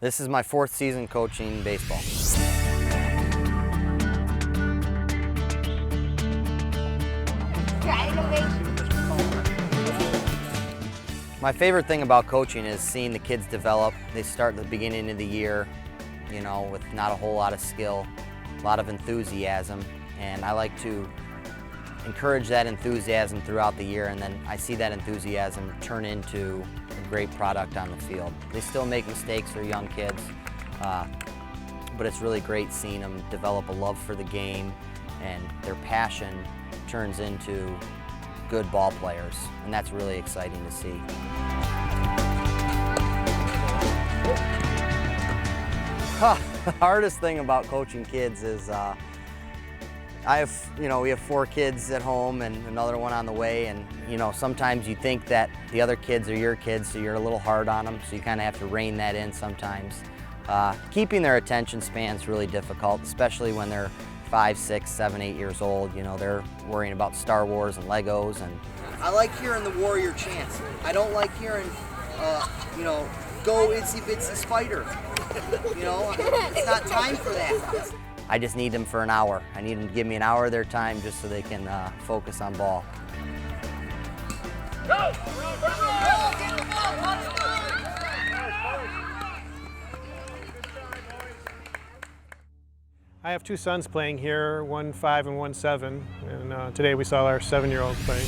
This is my 4th season coaching baseball. My favorite thing about coaching is seeing the kids develop. They start at the beginning of the year, you know, with not a whole lot of skill, a lot of enthusiasm, and I like to encourage that enthusiasm throughout the year, and then I see that enthusiasm turn into a great product on the field. They still make mistakes, they're young kids, but it's really great seeing them develop a love for the game, and their passion turns into good ball players, and that's really exciting to see. The hardest thing about coaching kids is we have 4 kids at home and another one on the way, and sometimes you think that the other kids are your kids, so you're a little hard on them, so you kind of have to rein that in sometimes. Keeping their attention span is really difficult, especially when they're 5, 6, 7, 8 years old. They're worrying about Star Wars and Legos. And I like hearing the warrior chants. I don't like hearing, go itsy bitsy spider. It's not time for that. I just need them for an hour. I need them to give me an hour of their time just so they can focus on ball. Go! I have 2 sons playing here, one 5 and one 7, and today we saw our 7-year-old play.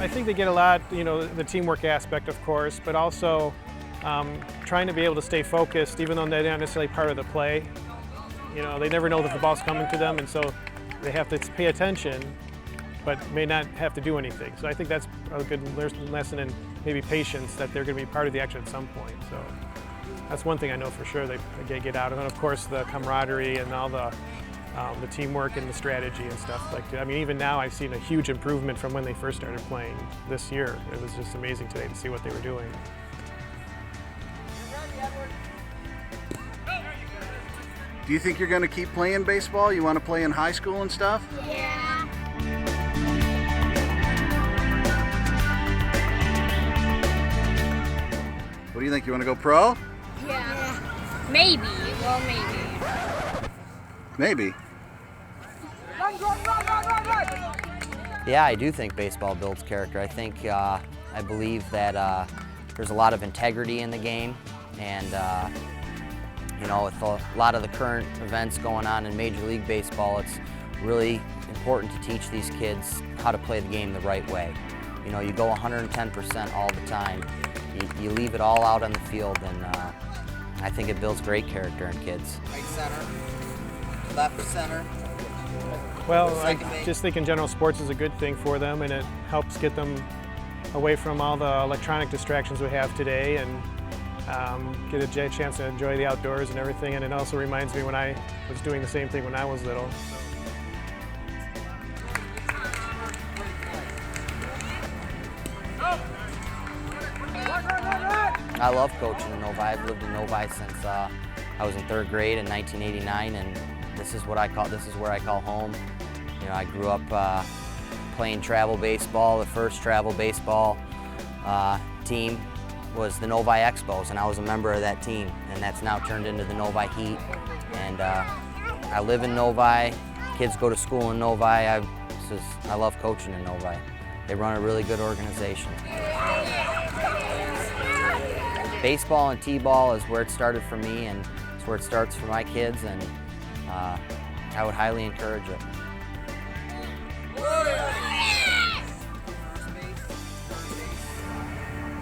I think they get a lot, the teamwork aspect, of course, but also trying to be able to stay focused, even though they're not necessarily part of the play. They never know that the ball's coming to them, and so they have to pay attention, but may not have to do anything. So I think that's a good lesson in maybe patience, that they're going to be part of the action at some point. So that's one thing I know for sure they get out of it. And of course, the camaraderie and all the teamwork and the strategy and stuff like that. I mean, even now I've seen a huge improvement from when they first started playing this year. It was just amazing today to see what they were doing. Do you think you're going to keep playing baseball? You want to play in high school and stuff? Yeah. What do you think? You want to go pro? Yeah. Maybe. Well, maybe. Maybe. Yeah, I do think baseball builds character. I believe that there's a lot of integrity in the game, and with a lot of the current events going on in Major League Baseball, it's really important to teach these kids how to play the game the right way. You go 110% all the time. You leave it all out on the field, and I think it builds great character in kids. Right center, left center. Well, I just think in general sports is a good thing for them, and it helps get them away from all the electronic distractions we have today, and get a chance to enjoy the outdoors and everything. And it also reminds me when I was doing the same thing when I was little. I love coaching in Novi. I've lived in Novi since I was in 3rd grade in 1989, and this is where I call home. I grew up playing travel baseball. The first travel baseball team was the Novi Expos, and I was a member of that team, and that's now turned into the Novi Heat. And I live in Novi. Kids go to school in Novi. I love coaching in Novi. They run a really good organization. Baseball and t-ball is where it started for me, and it's where it starts for my kids, and I would highly encourage it.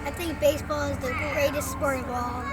I think baseball is the greatest sport of all.